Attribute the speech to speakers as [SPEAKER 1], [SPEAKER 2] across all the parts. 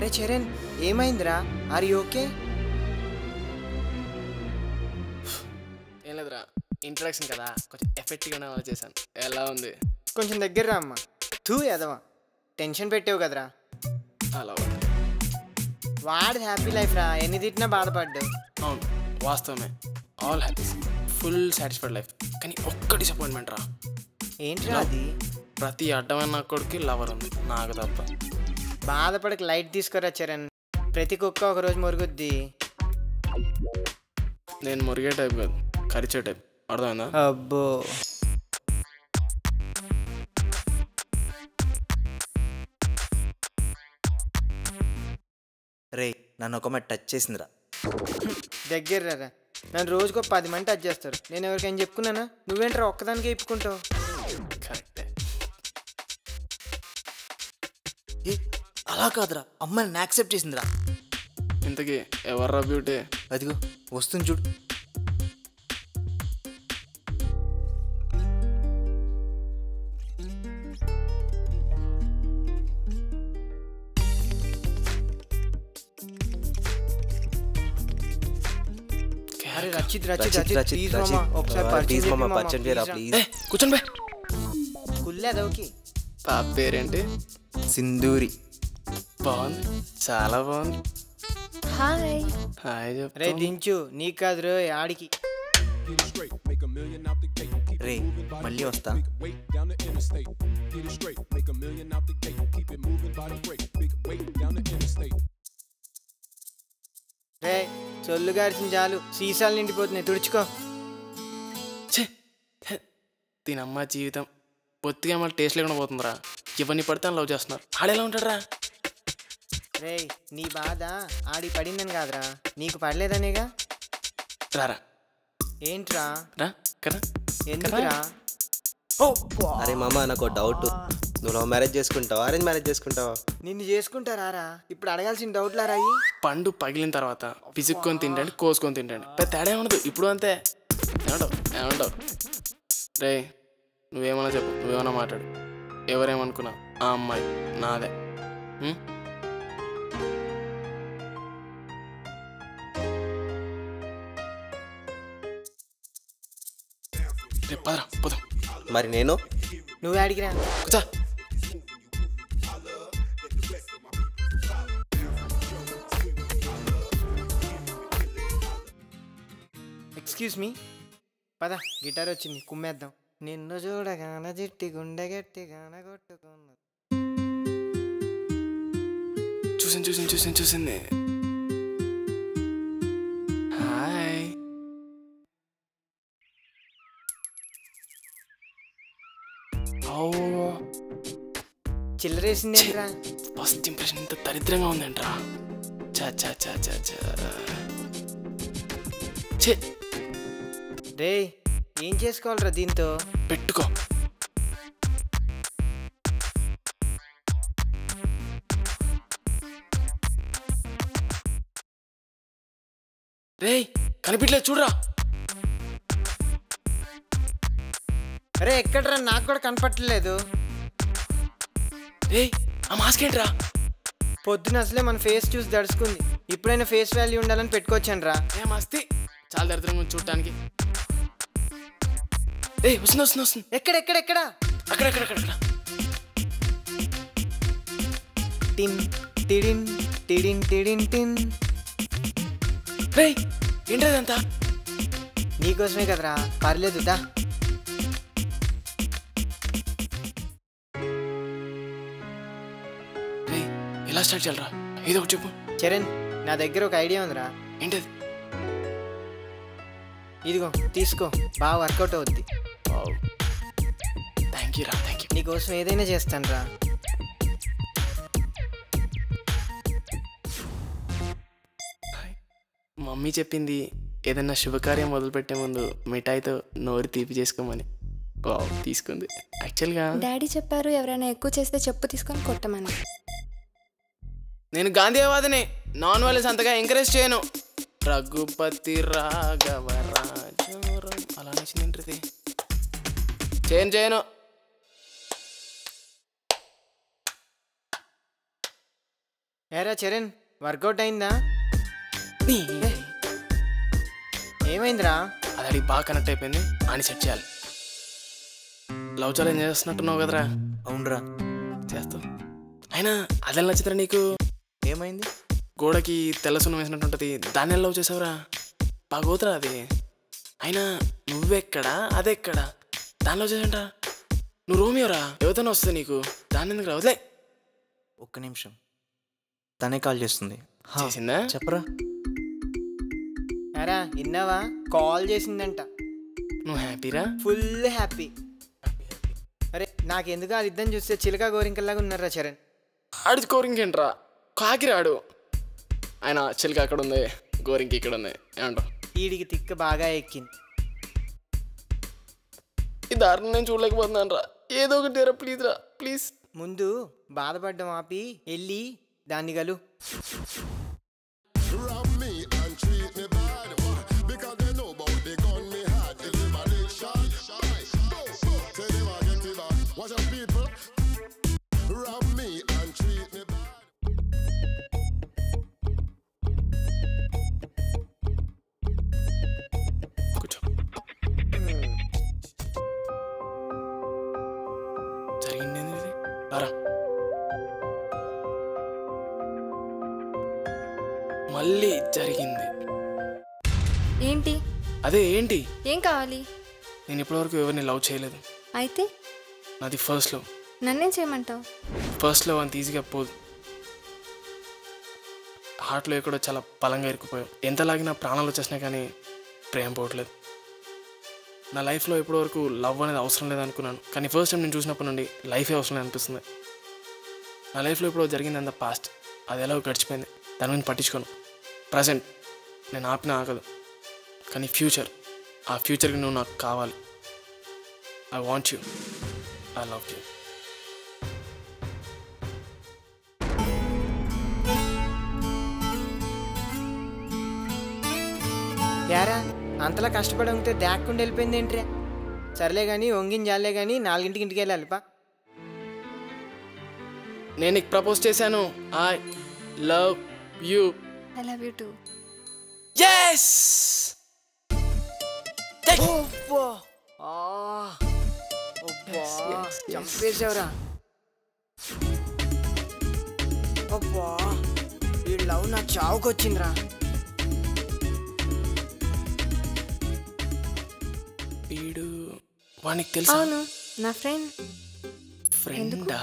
[SPEAKER 1] అరే చరణ్, ఏమైందిరా? Are you okay?
[SPEAKER 2] ఏం లేదురా, ఇంట్రడక్షన్ కదా, కొంచెం ఎఫెక్ట్గానే చేశాను. ఎలా ఉంది?
[SPEAKER 1] కొంచెం దగ్గర రా అమ్మ. తూ ఎదవా, టెన్షన్ పెట్టావు కదరా.
[SPEAKER 2] అలా
[SPEAKER 1] వాడి హ్యాపీ లైఫ్ రా, ఎన్ని తిట్టినా బాధపడ్డావు.
[SPEAKER 2] అవును, వాస్తవమే. All happy, full satisfied life. కానీ ఒక్క డిసప్పాయింట్మెంట్ రా.
[SPEAKER 1] ఏంట్రా అది?
[SPEAKER 2] ప్రతి అడ్డమైన కొడుకు లవర్ ఉంది, నాకు తప్ప.
[SPEAKER 1] బాధపడక లైట్ తీసుకోరా చరణ్, ప్రతి కుక్క ఒకరోజు మురుగుద్ది.
[SPEAKER 2] నేను మురిగే టైప్ కాదు, కరిచే టైప్. అర్థమైందా?
[SPEAKER 1] అబ్బో,
[SPEAKER 3] రే నన్ను ఒక మాట టచ్ చేసిందిరా.
[SPEAKER 1] దగ్గర రా. నన్ను రోజుకో 10 మంది టచ్ చేస్తారు. నేను ఎవరికైనా చెప్పుకున్నానా? నువ్వేంట్రా ఒక్కదానికే ఇప్పుకుంటావు?
[SPEAKER 2] కరెక్టే.
[SPEAKER 3] అలా కాదురా, అమ్మాయి నన్ను యాక్సెప్ట్ చేసిందిరా.
[SPEAKER 2] ఇంతకీ ఎవర్రా బ్యూటీ?
[SPEAKER 3] అదిగో వస్తుంది చూడు.
[SPEAKER 1] అరే రచిత్ రచిత్ రచిత్ ప్లీజ్ మామా, ఒకసారి పరిచయం చేయరా
[SPEAKER 3] ప్లీజ్.
[SPEAKER 2] కూర్చోండి బే.
[SPEAKER 1] కుల్లేదోకి.
[SPEAKER 2] పాప పేరేంటి?
[SPEAKER 3] సింధూరి.
[SPEAKER 2] బాగుంది, చాలా బాగుంది.
[SPEAKER 4] హాయ్.
[SPEAKER 2] హాయ్ చెప్పు.
[SPEAKER 1] రే దించు, నీకు కాదు రో ఆడికి.
[SPEAKER 3] రే మళ్ళీ వస్తా.
[SPEAKER 1] రే చొల్లు గారిచిన చాలు, సీసాలు నిండిపోతున్నాయి, తుడుచుకో.
[SPEAKER 2] దీనమ్మ జీవితం బొత్తిగా మళ్ళీ టేస్ట్ లేకుండా పోతుందిరా. ఇవన్నీ పడితే లవ్ చేస్తున్నారు. ఆడెలా ఉంటాడురా?
[SPEAKER 1] రే నీ బాధ ఆడి పడిందని కాదురా, నీకు పడలేదనేగా.
[SPEAKER 2] రారా.
[SPEAKER 1] ఏంట్రా?
[SPEAKER 2] రా కదా.
[SPEAKER 1] ఎందుకురా?
[SPEAKER 3] అరే మామ, నాకు డౌట్. నువ్వు లవ్ మ్యారేజ్ చేసుకుంటావా, అరేంజ్ మ్యారేజ్ చేసుకుంటావా?
[SPEAKER 1] నిన్ను చేసుకుంటారా? ఇప్పుడు అడగాల్సిన డౌట్లా రాయి.
[SPEAKER 2] పండు పగిలిన తర్వాత పిసుక్కొని తింటండి, కోసుకొని తింటండి, పెద్ద తేడా ఉండదు. ఇప్పుడు అంతే. ఏమంటావు? రే నువ్వేమన్నా చెప్పు, నువ్వేమన్నా మాట్లాడు. ఎవరేమనుకున్నా ఆ అమ్మాయి నాదే. రేపు పదరా పోదాం.
[SPEAKER 3] మరి నేను
[SPEAKER 1] నువ్వే అడిగిరా.
[SPEAKER 2] కూర్చో.
[SPEAKER 1] ఎక్స్క్యూజ్ మీ, పద గిటార్ వచ్చింది, కుమ్మేద్దాం. నిన్ను చూడగాన జిట్టి గుండె గట్టిగాన కొట్టుకున్నా.
[SPEAKER 2] చూసింది. హాయ్.
[SPEAKER 1] చిల్లరేసిందేంట్రా?
[SPEAKER 2] ఫస్ట్ ఇంప్రెషన్ ఇంత దరిద్రంగా ఉందంట్రా. చా చా చా చా చా.
[SPEAKER 1] రే ఏం చేసుకోవాలరా దీంతో?
[SPEAKER 2] పెట్టుకో. రే కనిపించలేదు చూడరా.
[SPEAKER 1] అరే ఎక్కడ్రా, నాకు కూడా కనపట్టలేదు.
[SPEAKER 2] రే ఆ మాస్క్ ఏంట్రా?
[SPEAKER 1] పొద్దున అసలే మన ఫేస్ చూసి దడుచుకుంది, ఇప్పుడైనా ఫేస్ వాల్యూ ఉండాలని పెట్టుకోవచ్చాను రా.
[SPEAKER 2] ఏ మస్తి, చాలా దరిద్రంగా ఉంది చూడటానికి. ఏ వస్తుంది.
[SPEAKER 1] ఎక్కడ?
[SPEAKER 2] అక్కడ.
[SPEAKER 1] టిన్ టిడిన్ టిడిన్ టిడిన్ టిన్.
[SPEAKER 2] రే ఏంటంతా?
[SPEAKER 1] నీకోసమే కదరా, పర్లేదు దా.
[SPEAKER 2] రే ఎలా స్టార్ట్ చేయాలరా? ఏదో ఒకటి చెప్పు.
[SPEAKER 1] చరణ్, నా దగ్గర ఒక ఐడియా ఉందిరా.
[SPEAKER 2] ఏంటది?
[SPEAKER 1] ఇదిగో తీసుకో, బాగా వర్కౌట్ అవుద్ది.
[SPEAKER 2] థ్యాంక్ యూ రా, థ్యాంక్ యూ.
[SPEAKER 1] నీకోసం ఏదైనా చేస్తాను రా.
[SPEAKER 2] మమ్మీ చెప్పింది ఏదన్నా శుభకార్యం మొదలుపెట్టే ముందు మిఠాయితో నోరు తీపి చేసుకోమని. తీసుకుంది. యాక్చువల్గా
[SPEAKER 4] డాడీ చెప్పారు ఎవరైనా ఎక్కువ చేస్తే చెప్పు తీసుకొని కొట్టమని.
[SPEAKER 2] నేను గాంధీవాదిని, నాన్ వైలెన్స్ అంతగా ఎంకరేజ్ చేయను. రఘుపతి రాఘవ రాజోరం అలా నచ్చింది. చేయను.
[SPEAKER 1] ఏరా చరణ్, వర్కౌట్ అయిందా? ఏమైందిరా?
[SPEAKER 2] అది అడిగి బాగా కనెక్ట్ అయిపోయింది అని సెట్ చేయాలి. లవ్ ఛాలెంజ్ చేస్తున్నట్టున్నావు కదరా?
[SPEAKER 3] అవునరా.
[SPEAKER 2] చేస్తావు. అయినా అదే నచ్చితరా నీకు?
[SPEAKER 3] ఏమైంది?
[SPEAKER 2] గోడకి తెల్ల సున్నం వేసినట్టు ఉంటుంది, దాన్ని లవ్ చేసావురా? బాగోతురా అది. అయినా నువ్వెక్కడా అదెక్కడా? దాని లవ్ చేసంటా? నువ్వు రోమియోరా, ఎవరితోనే వస్తుంది నీకు, దాన్ని ఎందుకు రా? వదిలే.
[SPEAKER 3] ఒక్క నిమిషం, తనే కాల్ చేస్తుంది.
[SPEAKER 2] చేసిందా?
[SPEAKER 3] చెప్పరా.
[SPEAKER 1] ఏరా విన్నావా? కాల్ చేసిందంట.
[SPEAKER 2] నువ్వు హ్యాపీరా?
[SPEAKER 1] Full happy. అరే నాకెందుకు అది ఇద్దని చూస్తే చిలక గోరింకల్లాగా ఉన్నారా చరణ్.
[SPEAKER 2] ఆడి గోరింకేంట్రా, కాకిరాడు. ఆయన చిలుక అక్కడ ఉంది, గోరింకి ఇక్కడ ఉంది. ఏమంటావు?
[SPEAKER 1] వీడికి తిక్క బాగా ఎక్కింది.
[SPEAKER 2] ఈ దారిని నేను చూడలేకపోతున్నాను రా, ఏదో ఒకటి రా ప్లీజ్ రా, ప్లీజ్.
[SPEAKER 1] ముందు బాధపడ్డం ఆపి వెళ్ళి దాన్ని గలు.
[SPEAKER 2] కూర్చో. జరిగింది ఏంది? రారా. మళ్ళీ జరిగింది.
[SPEAKER 4] ఏంటి?
[SPEAKER 2] అదే ఏంటి?
[SPEAKER 4] ఏం కావాలి?
[SPEAKER 2] నేను ఇప్పటివరకు ఎవరిని లవ్ చేయలేదు.
[SPEAKER 4] అయితే
[SPEAKER 2] నాది ఫస్ట్ లవ్.
[SPEAKER 4] నన్నేం చేయమంటావు?
[SPEAKER 2] ఫస్ట్ లవ్ అంత ఈజీగా పోదు. హార్ట్లో ఎక్కడో చాలా బలంగా ఇరుక్కుపోయావు. ఎంత లాగినా ప్రాణాలు వచ్చేసినా కానీ ప్రేమ పోవట్లేదు. నా లైఫ్లో ఇప్పటివరకు లవ్ అనేది అవసరం లేదనుకున్నాను, కానీ ఫస్ట్ టైం నేను చూసినప్పటి నుండి లైఫే అవసరం లేదు అనిపిస్తుంది. నా లైఫ్లో ఇప్పుడు జరిగింది అంత పాస్ట్, అది ఎలా గడిచిపోయింది, దాని గురించి పట్టించుకోను. ప్రజెంట్ నేను ఆపినా ఆగదు, కానీ ఫ్యూచర్, ఆ ఫ్యూచర్కి నువ్వు నాకు కావాలి. I want you, I love you.
[SPEAKER 1] యారా అంతలా కష్టపడి ఉంటే దాక్కుండా వెళ్ళిపోయింది ఏంట్రా? సర్లే కానీ వంగిన జాలే కానీ 4 ఇంటికి వెళ్ళాలి పా.
[SPEAKER 2] నేను నీకు ప్రపోజ్ చేశాను. I love you.
[SPEAKER 4] I love you two.
[SPEAKER 2] yes
[SPEAKER 1] చంపేశావురా. అబ్బా ఈ లవ్ నా చావుకొచ్చిందిరా.
[SPEAKER 2] వీడు వానికి తెలుసా?
[SPEAKER 4] అవును, నా ఫ్రెండ్.
[SPEAKER 2] ఫ్రెండా?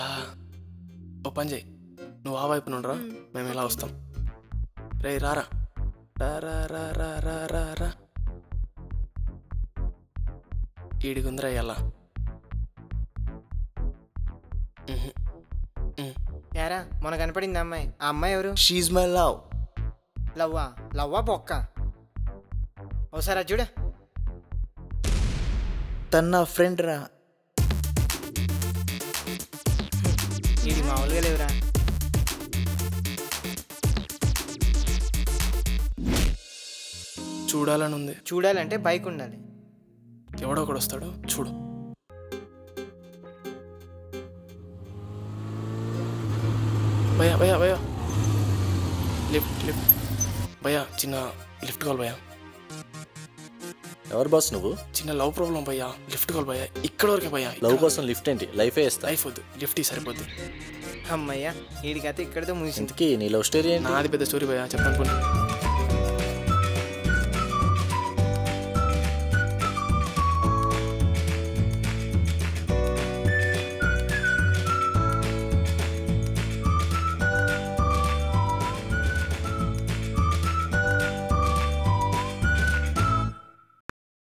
[SPEAKER 2] ఓ పని చేయి, నువ్వు ఆ వైపు నుండి రా, మేము ఇలా వస్తాం. రే రారా, రా రా రా రా రా రా రా. ఈడికుందిరా ఎలా?
[SPEAKER 1] యారా మొన్న కనపడింది అమ్మాయి, ఆ అమ్మాయి ఎవరు?
[SPEAKER 3] She my love.
[SPEAKER 1] లవ్వా? లవ్వా బొక్క? ఓసారి చూడ.
[SPEAKER 3] తన నా ఫ్రెండ్ రా.
[SPEAKER 1] ఇది మామూలుగా లేవురా.
[SPEAKER 2] చూడాలని ఉంది.
[SPEAKER 1] చూడాలంటే బైక్ ఉండాలి.
[SPEAKER 2] ఎవడో ఒకడు వస్తాడు చూడు. భయ్యా భయ్యా భయ్యా, లిఫ్ట్ లిఫ్ట్. భయ్యా చిన్న లిఫ్ట్ కాల్ భయ్యా.
[SPEAKER 5] ఎవరు బాస్ నువ్వు?
[SPEAKER 2] చిన్న లవ్ ప్రాబ్లం భయ్యా, లిఫ్ట్ కాల్ భయ్యా. ఇక్కడ వరకే భయ్యా.
[SPEAKER 5] లవ్ కోసం లిఫ్ట్ ఏంటి? లైఫే ఇస్తా.
[SPEAKER 2] లైఫ్ వద్దు, లిఫ్ట్ సరిపోద్ది.
[SPEAKER 1] అమ్మయ్యా వీడికైతే ఇక్కడితో ముగిసింది.
[SPEAKER 5] ఇంతకీ నీ లవ్ స్టోరీ ఏంటి?
[SPEAKER 2] నాది పెద్ద స్టోరీ భయ్యా, చెప్తాను పోనీ.